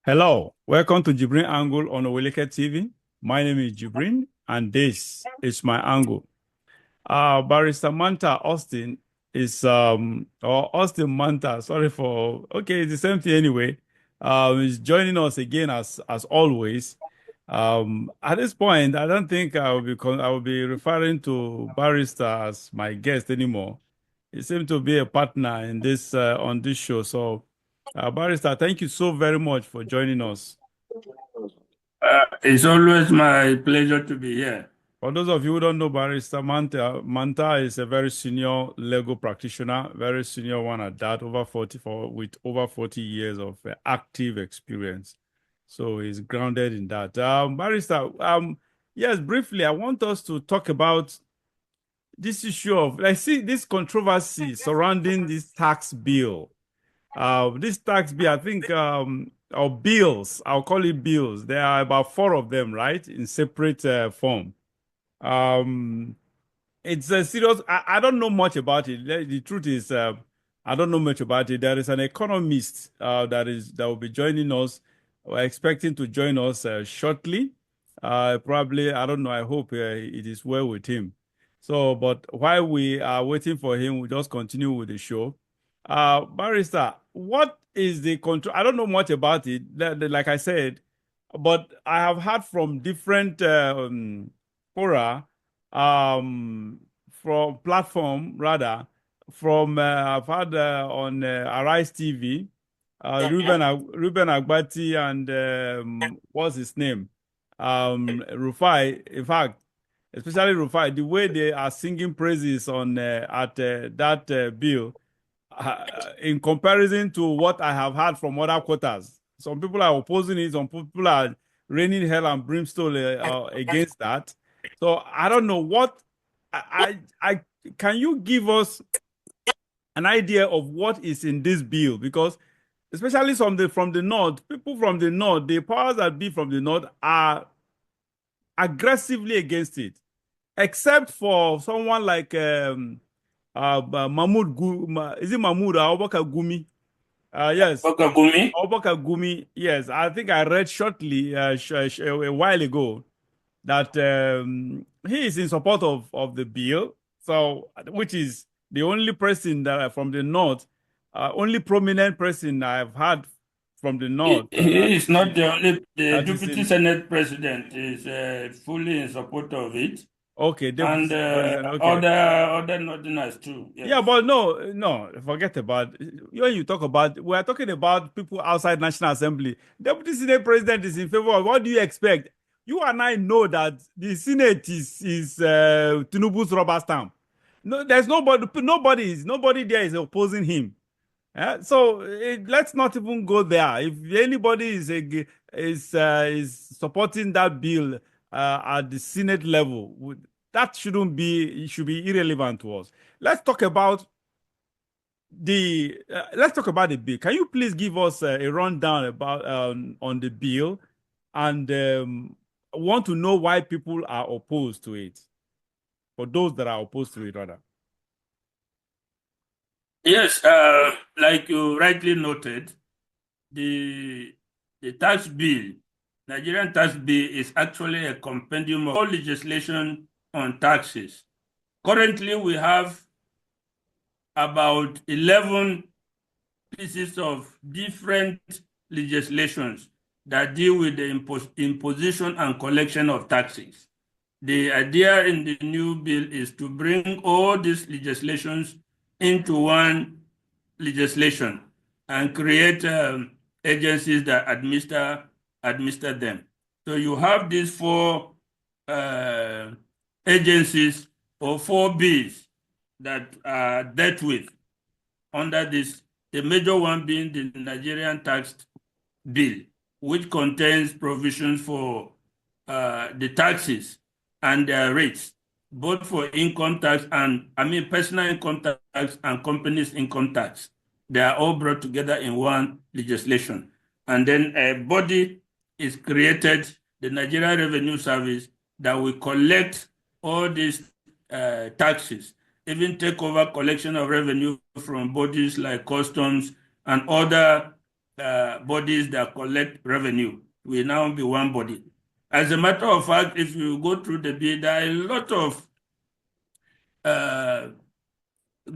Hello, welcome to JIBRIN Angle on Oweleke TV. My name is JIBRIN, and this is my angle. Barrister Manta Austin or Austin Manta, sorry for, okay, it's the same thing anyway. Is joining us again as always. At this point, I don't think I will be referring to Barrister as my guest anymore. He seems to be a partner in this on this show. So, Barrister, thank you so very much for joining us. It's always my pleasure to be here. For those of you who don't know Barrister Manta is a very senior legal practitioner, very senior one at that, with over 40 years of active experience. So he's grounded in that. Barrister, yes, briefly, I want us to talk about this issue of, I see this controversy surrounding this tax bill. This tax bill, I think, or bills, I'll call it bills. There are about four of them, right, in separate form. Um, it's a serious. I don't know much about it. The truth is, I don't know much about it. There is an economist that will be joining us. We're expecting to join us shortly. Probably, I don't know. I hope it is well with him. So, but while we are waiting for him, we just continue with the show. Barrister, what is the control? I don't know much about it. Like I said, but I have heard from different fora, from platform rather, from I've had on Arise TV, Ruben Agbati and what's his name, Rufai. In fact, especially Rufai, the way they are singing praises on at that bill, in comparison to what I have heard from other quarters. Some people are opposing it, some people are raining hell and brimstone against that. So I don't know what I can you give us an idea of what is in this bill? Because especially from the north, people from the north, the powers that be from the north are aggressively against it, except for someone like is it Mahmoud or Abubakar Gumi? Yes, Okagumi? Abubakar Gumi. Yes, I think I read shortly a while ago that he is in support of the bill. So, which is the only person that from the north, only prominent person I've had from the north He is not the only, the that is Deputy in. Senate President is fully in support of it, Okay, and deputy president. Okay. other Northerners too, Yeah, yes. but no, forget about when you talk about, we are talking about people outside National Assembly. Deputy Senate President is in favor of, what do you expect? You and I know that the Senate is Tinubu's rubber stamp. No, there's nobody there is opposing him. So let's not even go there. If anybody is supporting that bill at the Senate level, that shouldn't be, it should be irrelevant to us. Let's talk about the bill. Can you please give us a rundown about on the bill, and want to know why people are opposed to it? For those that are opposed to it, rather. Yes, like you rightly noted, the the tax bill, Nigerian tax bill, is actually a compendium of all legislation on taxes. Currently, we have about 11 pieces of different legislations that deal with the imposition and collection of taxes. The idea in the new bill is to bring all these legislations into one legislation and create agencies that administer them. So you have these four agencies or four bills that are dealt with under this, the major one being the Nigerian tax bill, which contains provisions for the taxes and their rates, both for income tax and, personal income tax and companies' income tax. They are all brought together in one legislation. And then a body is created, the Nigerian Revenue Service, that will collect all these taxes, even take over collection of revenue from bodies like customs and other bodies that collect revenue will now be one body. As a matter of fact, if you go through the bill, there are a lot of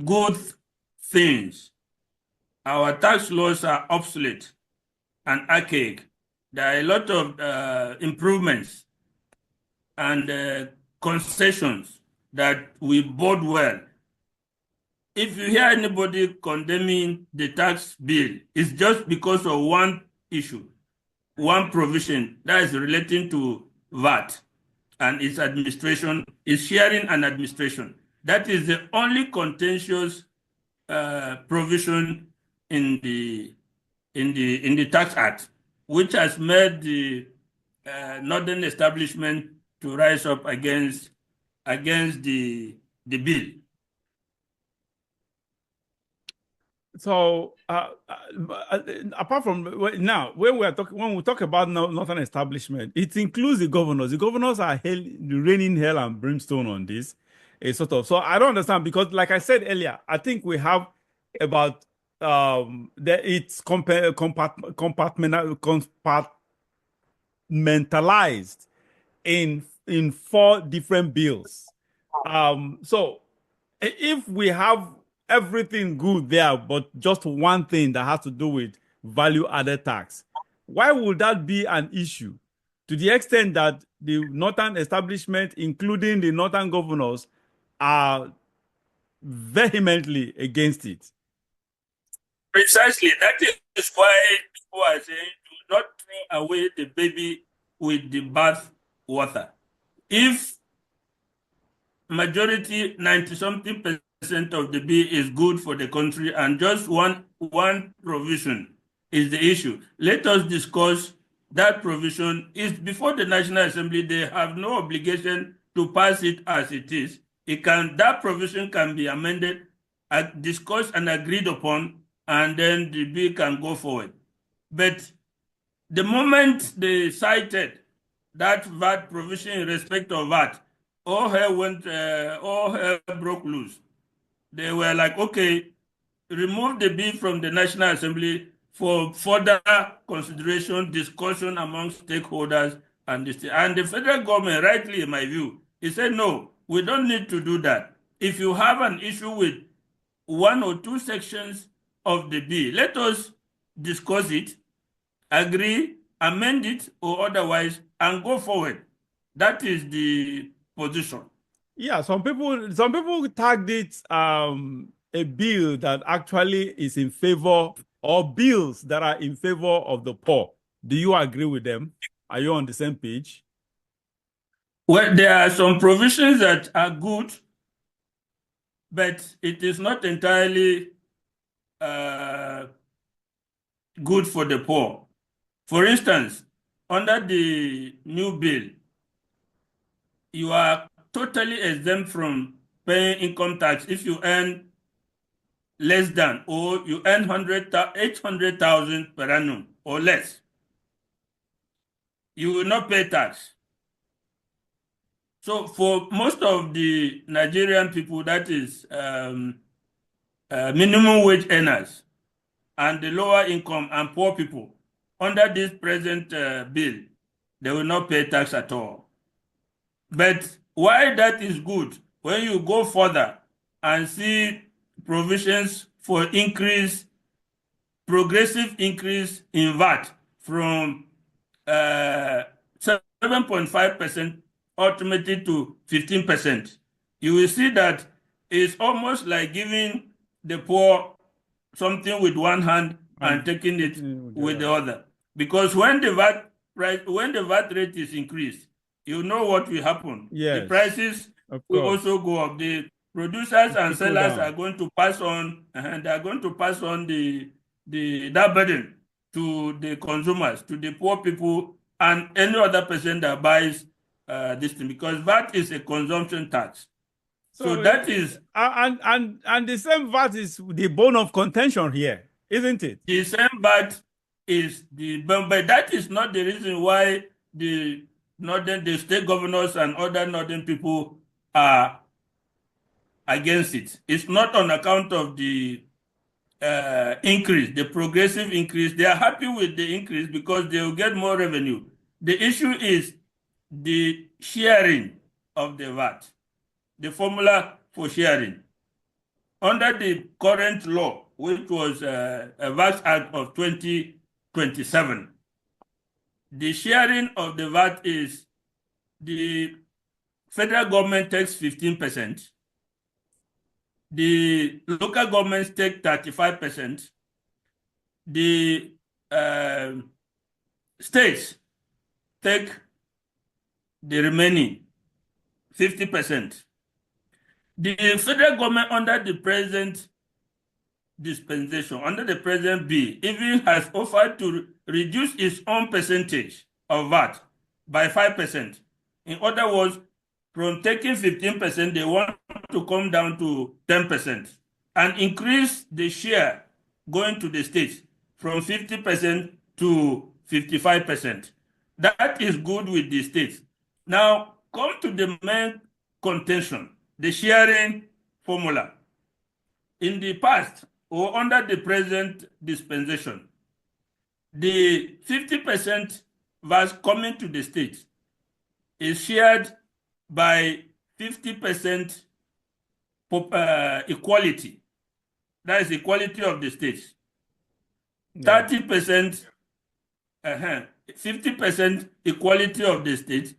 good things. Our tax laws are obsolete and archaic. There are a lot of improvements and concessions that will bode well. If you hear anybody condemning the tax bill, it's just because of one issue, one provision that is relating to VAT and its administration, its sharing and administration. That is the only contentious provision in the Tax Act, which has made the northern establishment to rise up against the bill. So, apart from now, when we talk about northern establishment, it includes the governors. The governors are raining hell and brimstone on this, sort of. So I don't understand because, like I said earlier, I think we have about it's compartmentalized in four different bills. So if we have everything good there, but just one thing that has to do with value added tax, why would that be an issue? To the extent that the northern establishment, including the northern governors, are vehemently against it. Precisely. That is why people are saying do not throw away the baby with the bath water. If majority, 90-something percent of the bill is good for the country and just one provision is the issue, let us discuss that provision. Is before the National Assembly. They have no obligation to pass it as it is. That provision can be amended, discussed and agreed upon, and then the bill can go forward. But the moment they cited that VAT provision in respect of VAT, all hell broke loose. They were like, okay, remove the bill from the National Assembly for further consideration, discussion among stakeholders and the federal government, rightly in my view, he said, no, we don't need to do that. If you have an issue with one or two sections of the bill, let us discuss it, agree, amend it or otherwise, and go forward. That is the position. Yeah, some people tagged it a bill that actually is in favor, or bills that are in favor of the poor. Do you agree with them? Are you on the same page? Well, there are some provisions that are good, but it is not entirely good for the poor. For instance, under the new bill, you are totally exempt from paying income tax if you earn less than, or you earn 800,000 per annum or less. You will not pay tax. So for most of the Nigerian people, that is minimum wage earners and the lower income and poor people, under this present bill, they will not pay tax at all. But why that is good, when you go further and see provisions for progressive increase in VAT from 7.5% ultimately to 15%, you will see that it's almost like giving the poor something with one hand and taking it with the other. Because when the VAT rate is increased, you know what will happen. Yes, the prices will also go up. The producers and sellers are going to pass on, and they are going to pass on that burden to the consumers, to the poor people, and any other person that buys this thing, because VAT is a consumption tax. So that is and the same VAT is the bone of contention here, isn't it? The same VAT is but that is not the reason why the state governors and other northern people are against it. It's not on account of the increase, the progressive increase. They are happy with the increase because they will get more revenue. The issue is the sharing of the VAT, the formula for sharing. Under the current law, which was a VAT Act of 2027, the sharing of the VAT is the federal government takes 15%, the local governments take 35%, the states take the remaining 50%. The federal government under the present dispensation, under the present bill, even has offered to reduce its own percentage of VAT by 5%. In other words, from taking 15%, they want to come down to 10% and increase the share going to the states from 50% to 55%. That is good with the states. Now, come to the main contention, the sharing formula. In the past, or under the present dispensation, the 50% VAT coming to the states is shared by 50% equality. That is equality of the states. 30%, 50% equality of the states,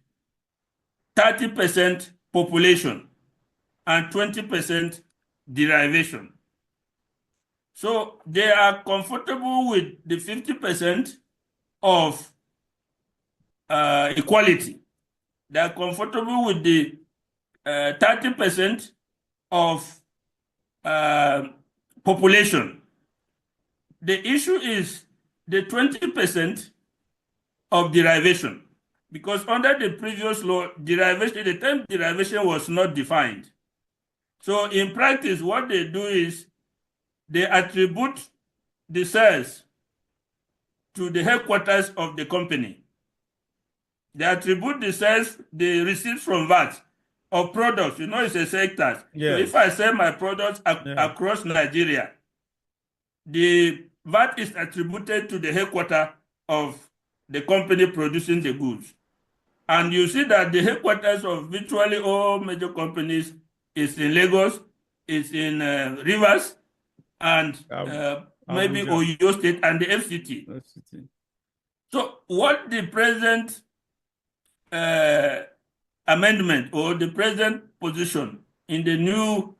30% population, and 20% derivation. So they are comfortable with the 50% of equality. They are comfortable with the 30% of population. The issue is the 20% of derivation, because under the previous law, derivation, the term derivation was not defined. So in practice, what they do is they attribute the sales to the headquarters of the company. They attribute the sales they receive from VAT of products. You know, it's a sector. Yes. So if I sell my products across Nigeria, the VAT is attributed to the headquarters of the company producing the goods. And you see that the headquarters of virtually all major companies is in Lagos, is in Rivers, and maybe Oyo State and the FCT. So what the present amendment or the present position in the new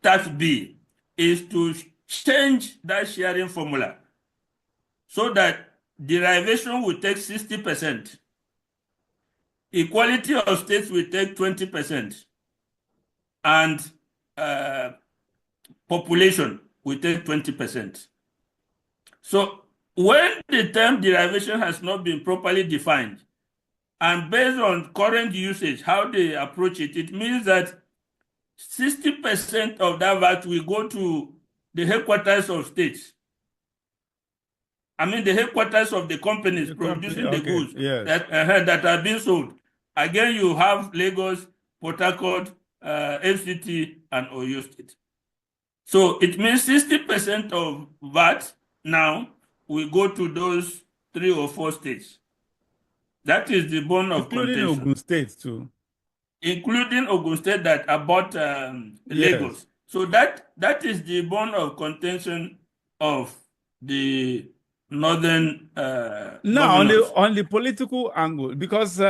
tax bill is to change that sharing formula so that derivation will take 60%, equality of states will take 20%, and population will take 20%. So when the term derivation has not been properly defined, and based on current usage, how they approach it, it means that 60% of that VAT will go to the headquarters of states. I mean, the headquarters of the companies producing the goods that are being sold. Again, you have Lagos, Port Harcourt, FCT, and Oyo State. So it means 60% of VAT now will go to those 3 or 4 states. That is the bone of contention. Including Ogun State too. Including Ogun State that about Lagos. So that is the bone of contention of the northern now on the political angle, because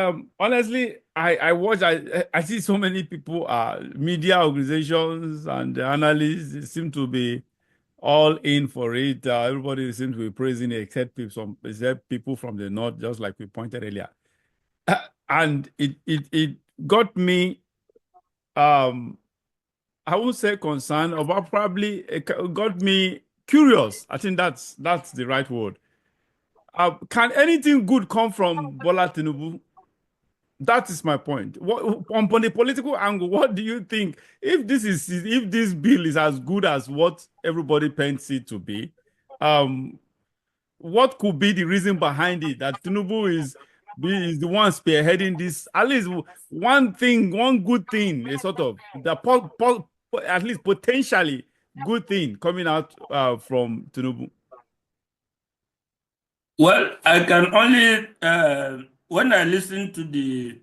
honestly, I see so many people, media organizations and analysts seem to be all in for it. Everybody seems to be praising it, except people from the north, just like we pointed earlier. And it got me, I won't say concerned, but probably it got me curious. I think that's the right word. Can anything good come from Bola Tinubu? That is my point. On the political angle, what do you think? If this bill is as good as what everybody paints it to be, what could be the reason behind it that Tinubu is the one spearheading this? At least one good thing, a sort of at least potentially good thing coming out from Tinubu? Well, I can only when I listen to the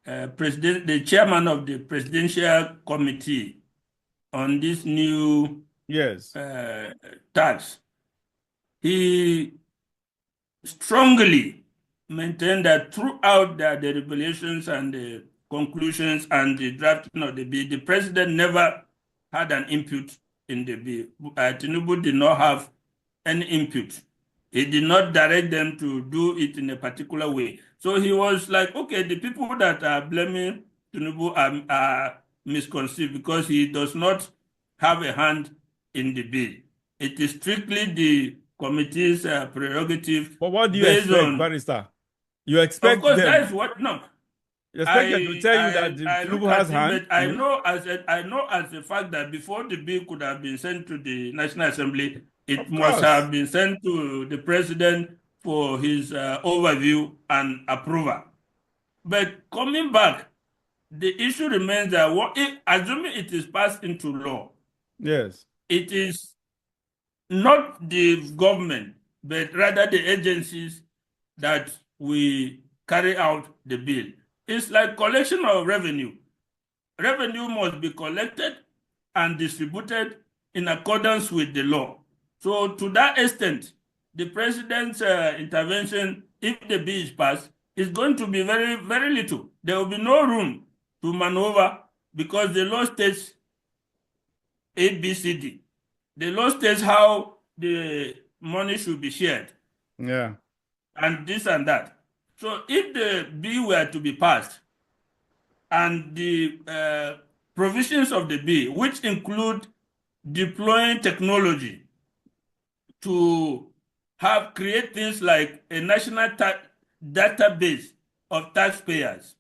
the chairman of the presidential committee on this new Yes. tax, he strongly maintained that throughout the deliberations and the conclusions and the drafting of the bill, the president never had an input in the bill. Tinubu did not have any input. He did not direct them to do it in a particular way. So he was like, okay, the people that are blaming Tinubu are misconceived because he does not have a hand in the bill. It is strictly the committee's prerogative But what do you based expect, on. Barrister? You Of expect course, that them? is what. No, You expect them to tell you that I look Tinubu has at it, hand? but I know as a fact that before the bill could have been sent to the National Assembly, it Of must have course. been sent to the president for his overview and approval. But coming back, the issue remains that assuming it is passed into law, Yes. it is not the government, but rather the agencies that we carry out the bill. It's like collection of revenue. Revenue must be collected and distributed in accordance with the law. So to that extent, the president's intervention, if the bill is passed, is going to be very, very little. There will be no room to maneuver because the law states ABCD. The law states how the money should be shared. Yeah. And this and that. So if the bill were to be passed and the provisions of the bill, which include deploying technology to create things like a national database of taxpayers,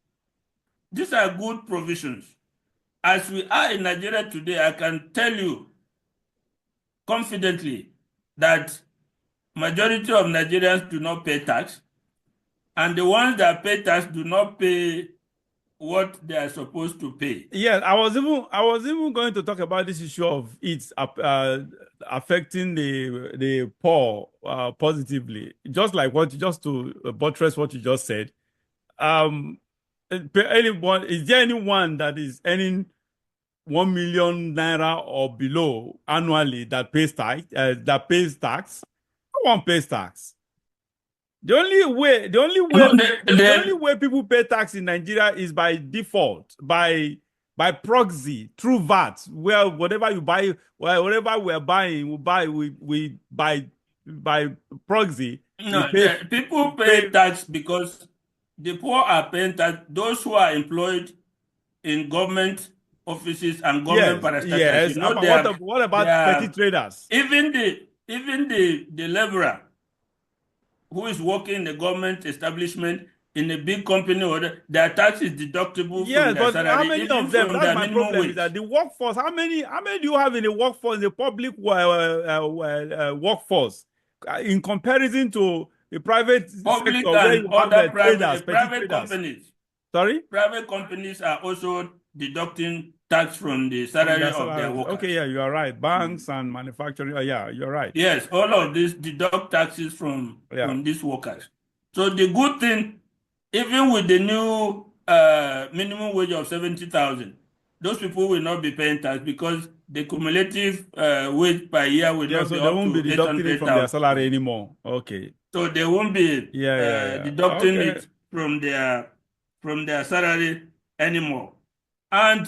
these are good provisions. As we are in Nigeria today, I can tell you confidently that majority of Nigerians do not pay tax, and the ones that pay tax do not pay what they are supposed to pay. Yes, I was even going to talk about this issue of it affecting the poor positively, just to buttress what you just said. Is there anyone that is earning 1 million naira or below annually that pays tax? No one pays tax. No, The only way people pay tax in Nigeria is by default, by proxy, through VAT, where whatever you buy, whatever we're buying, we buy by proxy. no, people pay tax because the poor are paying tax. Those who are employed in government offices and government Yes, parastatals, yes. you know, What they about petty are traders? even the laborer who is working in a government establishment in a big company, or their tax is deductible from Yes, their but how salary, many even of them? from That's their my minimum problem. Is that wage. the workforce? How many do you have in the workforce, the public workforce, in comparison to the private Public sector where and you have other the traders, petty private traders? companies. Sorry, Private companies are also deducting tax from the from salary their of their salaries. Okay, workers. yeah, you are right. Banks and manufacturing. Yeah, you're right. Yes, all of these deduct taxes from Yeah. these workers. So the good thing, even with the new minimum wage of 70,000, those people will not be paying tax because the cumulative wage per year will Yeah, not so be they up won't be to deducting it from their 800,000. salary anymore. Okay. So they won't be Yeah, yeah, yeah. deducting Okay. it from their salary anymore. And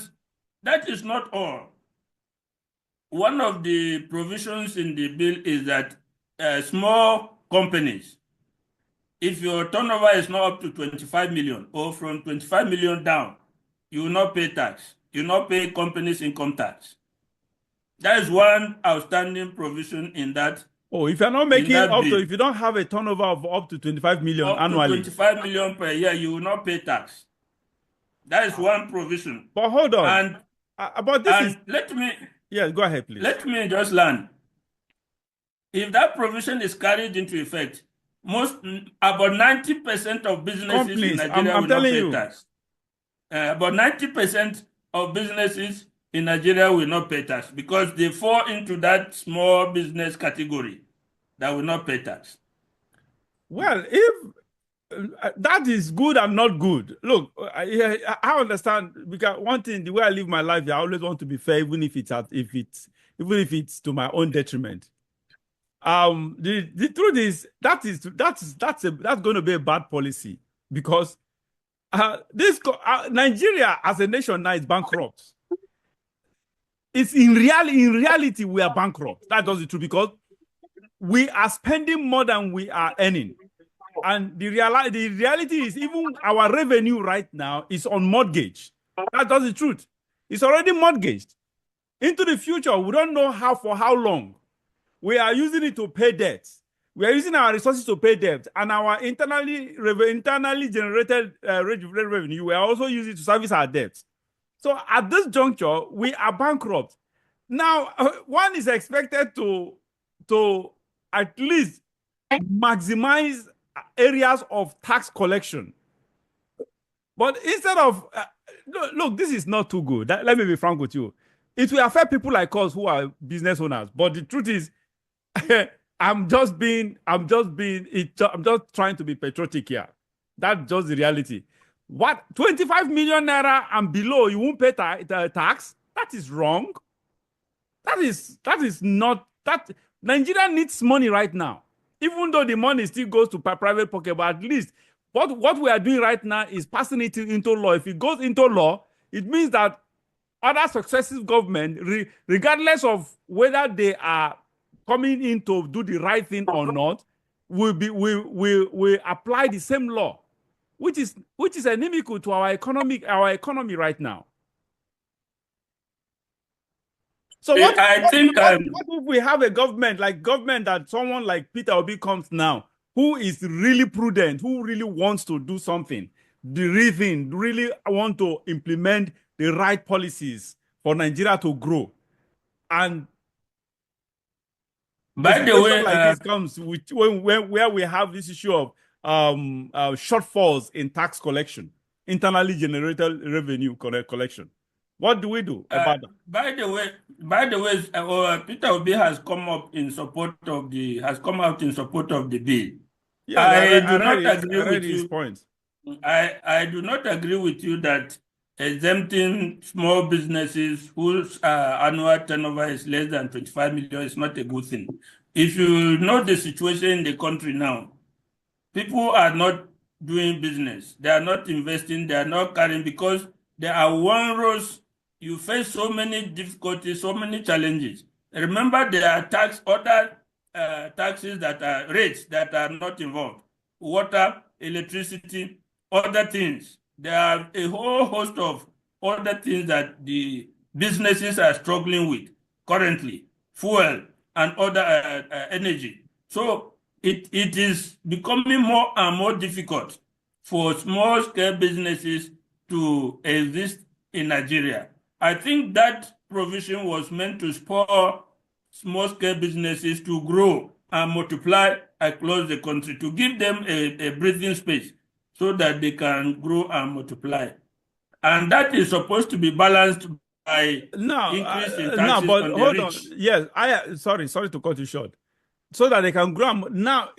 that is not all. One of the provisions in the bill is that small companies, if your turnover is not up to 25 million or from 25 million down, you will not pay tax. You will not pay companies income tax. That is one outstanding provision in that Oh, if you're not making bill. if you don't have a turnover of up to 25 million Up to annually. 25 million per year, you will not pay tax. That is one provision. But hold on. And But this is, let me yes, go ahead, please. just learn. If that provision is carried into effect, about 90% of businesses in Companies, Nigeria I'm will not telling pay you. tax. About 90% of businesses in Nigeria will not pay tax because they fall into that small business category that will not pay tax. Well, if that is good and not good. Look, I understand because one thing, the way I live my life, I always want to be fair, even if it's to my own detriment. The truth is that's going to be a bad policy because Nigeria as a nation now is bankrupt. It's in reality we are bankrupt. That's just the truth because we are spending more than we are earning. And the reality is even our revenue right now is on mortgage. That's the truth. It's already mortgaged. Into the future, we don't know for how long. We are using it to pay debts. We are using our resources to pay debt. And our internally generated revenue, we are also using it to service our debts. So at this juncture, we are bankrupt. Now, one is expected to at least maximize areas of tax collection. But instead of, look, this is not too good. Let me be frank with you. It will affect people like us who are business owners. But the truth is, I'm just trying to be patriotic here. That's just the reality. What, 25 million naira and below, you won't pay tax? That is wrong. That is not, that Nigeria needs money right now. Even though the money still goes to private pocket, but at least what we are doing right now is passing it into law. If it goes into law, it means that other successive government, regardless of whether they are coming in to do the right thing or not, will apply the same law, which is inimical to our economy right now. So what if we have a government that someone like Peter Obi comes now, who is really prudent, who really wants to do something, really want to implement the right policies for Nigeria to grow, and by the way, like this comes where we have this issue of shortfalls in tax collection, internally generated revenue collection. What do we do about that? By the way, Peter Obi has come out in support of the bill. Yeah, I do not agree with his point. I do not agree with you that exempting small businesses whose annual turnover is less than 25 million is not a good thing. If you know the situation in the country now, people are not doing business. They are not investing. They are not carrying because there are one rows. You face so many difficulties, so many challenges. Remember, there are other taxes that are rates that are not involved. Water, electricity, other things. There are a whole host of other things that the businesses are struggling with currently, fuel and other energy. So it is becoming more and more difficult for small-scale businesses to exist in Nigeria. I think that provision was meant to spur small-scale businesses to grow and multiply across the country, to give them a breathing space so that they can grow and multiply. And that is supposed to be balanced by increase in taxes on the rich. Yes, sorry to cut you short. So that they can grow. Now,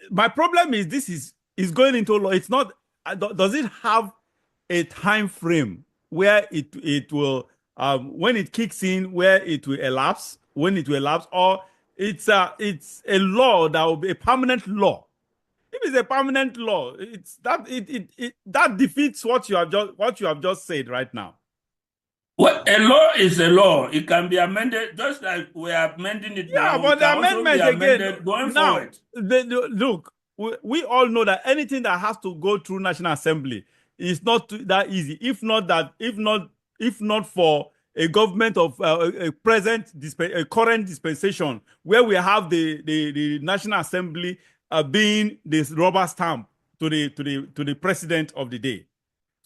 my problem is this is going into law. It's not, does it have a time frame where it will, when it kicks in, where it will elapse, or it's a law that will be a permanent law? If it's a permanent law, that defeats what you have just said right now. Well, a law is a law. It can be amended just like we are amending it now. Yeah, but the amendment again, going forward. Look, we all know that anything that has to go through National Assembly is not that easy. If not for a government of a current dispensation, where we have the National Assembly being this rubber stamp to the president of the day.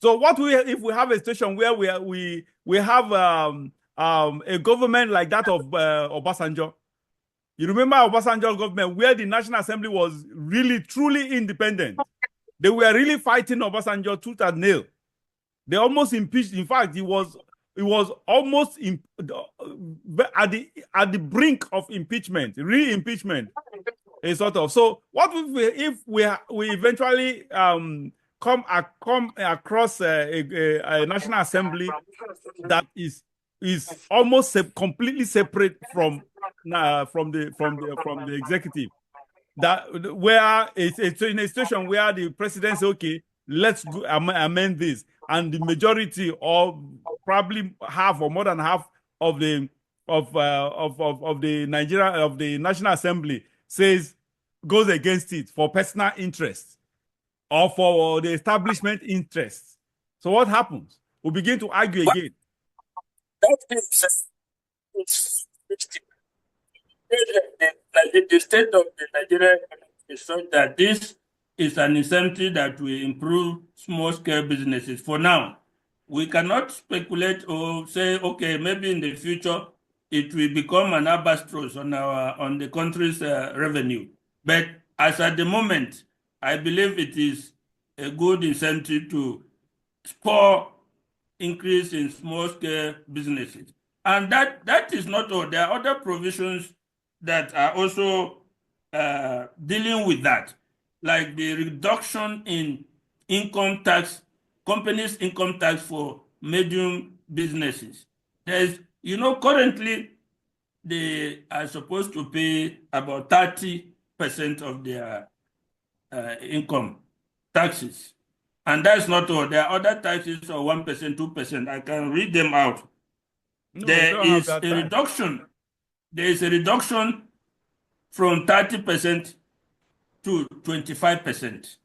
So if we have a situation where we have a government like that of Obasanjo? You remember Obasanjo's government, where the National Assembly was really truly independent. They were really fighting Obasanjo tooth and nail. They almost impeached. In fact, he was it was almost at the brink of impeachment, re-impeachment, a sort of. So what if we eventually come across a National Assembly that is almost completely separate from the executive, that where it's in a situation where the president says, okay, let's go amend this, and the majority, or probably half or more than half of the National Assembly goes against it for personal interests or for the establishment interests. So what happens? We begin to argue again. That is the state of the Nigerian economy is such that this is an incentive that will improve small-scale businesses. For now, we cannot speculate or say, okay, maybe in the future it will become an albatross on the country's revenue. But as at the moment, I believe it is a good incentive to spur increase in small-scale businesses. And that is not all. There are other provisions that are also dealing with that, like the reduction in income tax, companies' income tax for medium businesses. Currently they are supposed to pay about 30% of their income taxes. And that's not all. There are other taxes of 1%, 2%. I can read them out. No, There is a reduction. There is a reduction from 30% to 25%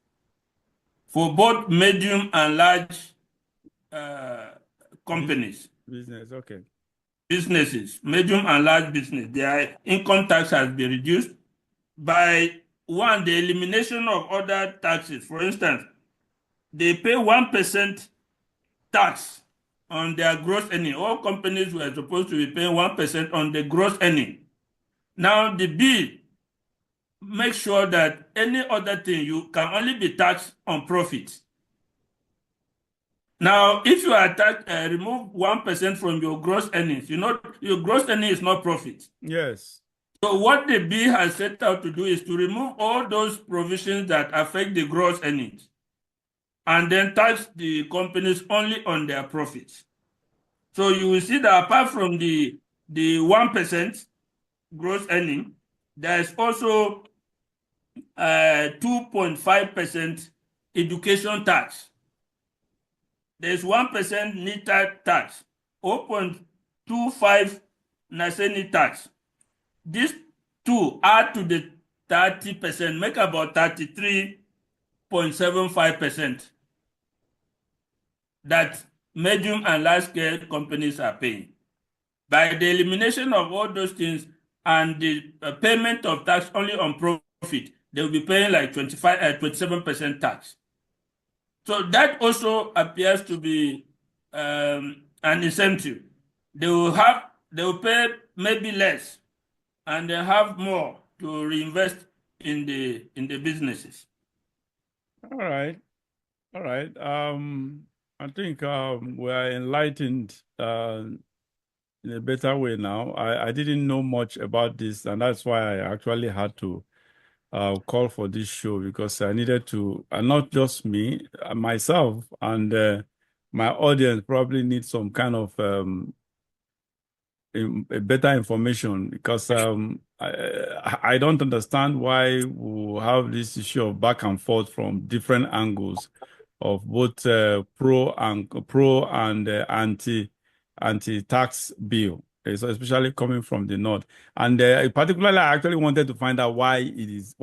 for both medium and large companies. Businesses, medium and large business. Their income tax has been reduced by the elimination of other taxes. For instance, they pay 1% tax on their gross earning. All companies were supposed to be paying 1% on the gross earning. Now the bill makes sure that any other thing you can only be taxed on profit. Now, if you are remove 1% from your gross earnings, your gross earning is not profit. Yes. So what the bill has set out to do is to remove all those provisions that affect the gross earnings, and then tax the companies only on their profits. So you will see that apart from the 1% gross earning, there is also 2.5% education tax. There's 1% NITA tax, 0.25 NASENI tax. These two add to the 30%, make about 33.75% that medium and large scale companies are paying. By the elimination of all those things and the payment of tax only on profit, they will be paying like 27% tax. So that also appears to be an incentive. They will pay maybe less, and they have more to reinvest in the businesses. All right. I think we are enlightened in a better way now. I didn't know much about this, and that's why I actually had to call for this show, because I needed to, and not just me, myself, and my audience probably need some kind of a better information, because I don't understand why we have this issue of back and forth from different angles of both pro and anti-tax bill, especially coming from the north. And particularly, I actually wanted to find out why it is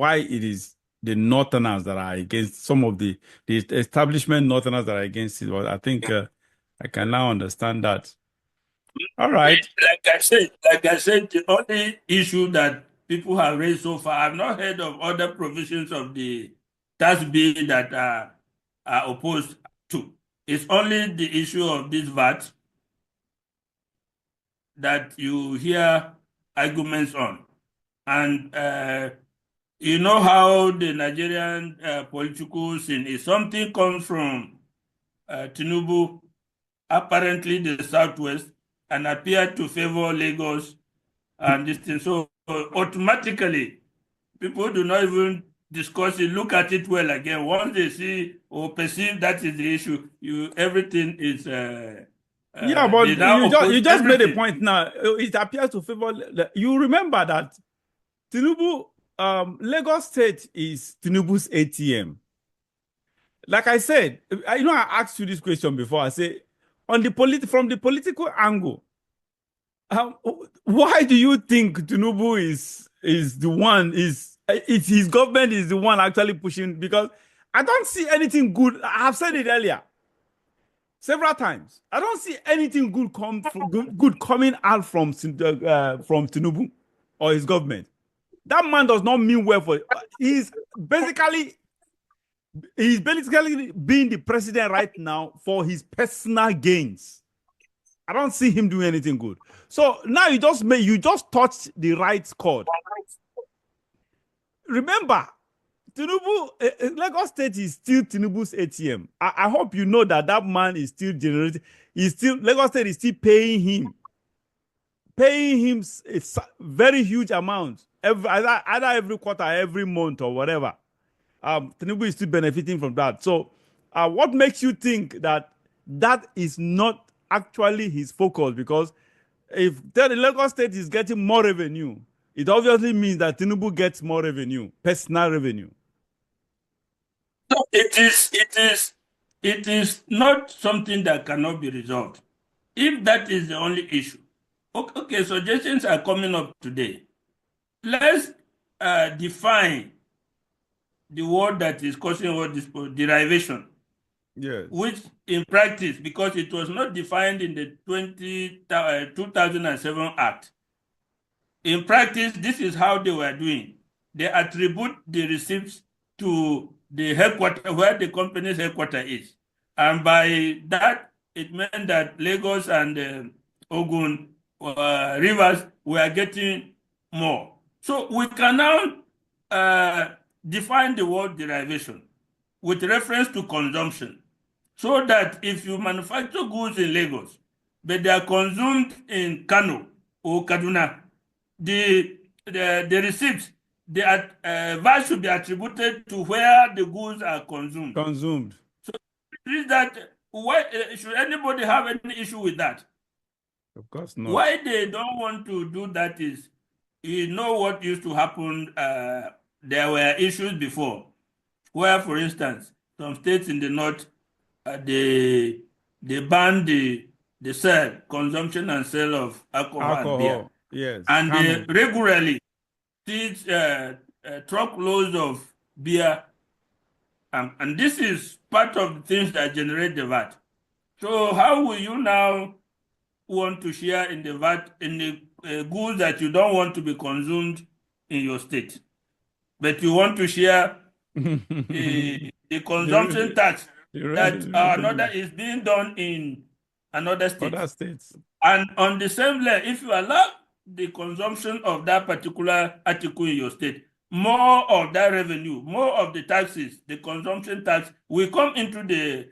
the northerners that are against, some of the establishment northerners that are against it. Well, I think I can now understand that. All right. Like I said, the only issue that people have raised so far, I've not heard of other provisions of the tax bill that are opposed to. It's only the issue of this VAT that you hear arguments on. And you know how the Nigerian political scene is. Something comes from Tinubu, apparently the Southwest, and appear to favor Lagos and this thing. So automatically, people do not even discuss it, look at it well again. Once they see or perceive that is the issue, everything is Yeah, they but now oppose you just made a everything. point now. It appears to favor. You remember that Tinubu, Lagos State is Tinubu's ATM. Like I said, I asked you this question before. I say, from the political angle, why do you think Tinubu is the one it's his government is the one actually pushing? Because I don't see anything good. I have said it earlier several times. I don't see anything good coming out from Tinubu or his government. That man does not mean well for it. Basically he's basically being the president right now for his personal gains. I don't see him doing anything good. So now you just touched the right chord. Remember, Tinubu, Lagos State is still Tinubu's ATM. I hope you know that man is still generating. Lagos State is still paying him a very huge amount either every quarter, every month, or whatever. Tinubu is still benefiting from that. So, what makes you think that is not actually his focus? Because if the Lagos State is getting more revenue, it obviously means that Tinubu gets more revenue, personal revenue. So it is not something that cannot be resolved. If that is the only issue, okay, suggestions are coming up today. Let's define the word that is causing all this derivation. Yes. Which in practice, because it was not defined in the 2007 Act, in practice, this is how they were doing. They attribute the receipts to the headquarters, where the company's headquarters is. And by that, it meant that Lagos and Ogun rivers were getting more. So we can now define the word derivation with reference to consumption, so that if you manufacture goods in Lagos, but they are consumed in Kano or Kaduna, the receipts, the VAT should be attributed to where the goods are consumed. So is that why should anybody have any issue with that? Of course not. Why they don't want to do that is, you know what used to happen. There were issues before, where, for instance, some states in the north, they banned the sale, consumption and sale of alcohol and beer. Yes. And they regularly see truckloads of beer. And this is part of the things that generate the VAT. So how will you now want to share in the VAT, in the goods that you don't want to be consumed in your state, but you want to share the consumption tax that is being done in another state? Other states. And on the same level, if you allow the consumption of that particular article in your state, more of that revenue, more of the taxes, the consumption tax, will come into the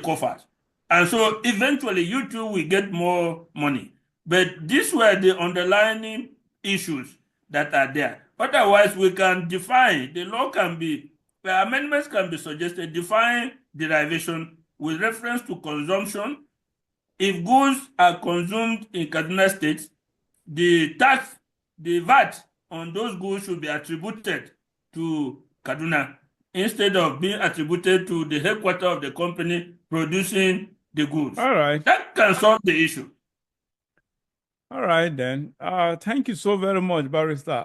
coffers. And so eventually you too will get more money. But these were the underlying issues that are there. Otherwise, we can define, the law can be, amendments can be suggested, define derivation with reference to consumption. If goods are consumed in Kaduna State, the tax, the VAT on those goods should be attributed to Kaduna instead of being attributed to the headquarters of the company producing the goods. All right. That can solve the issue. All right, then. Thank you so very much, Barrister.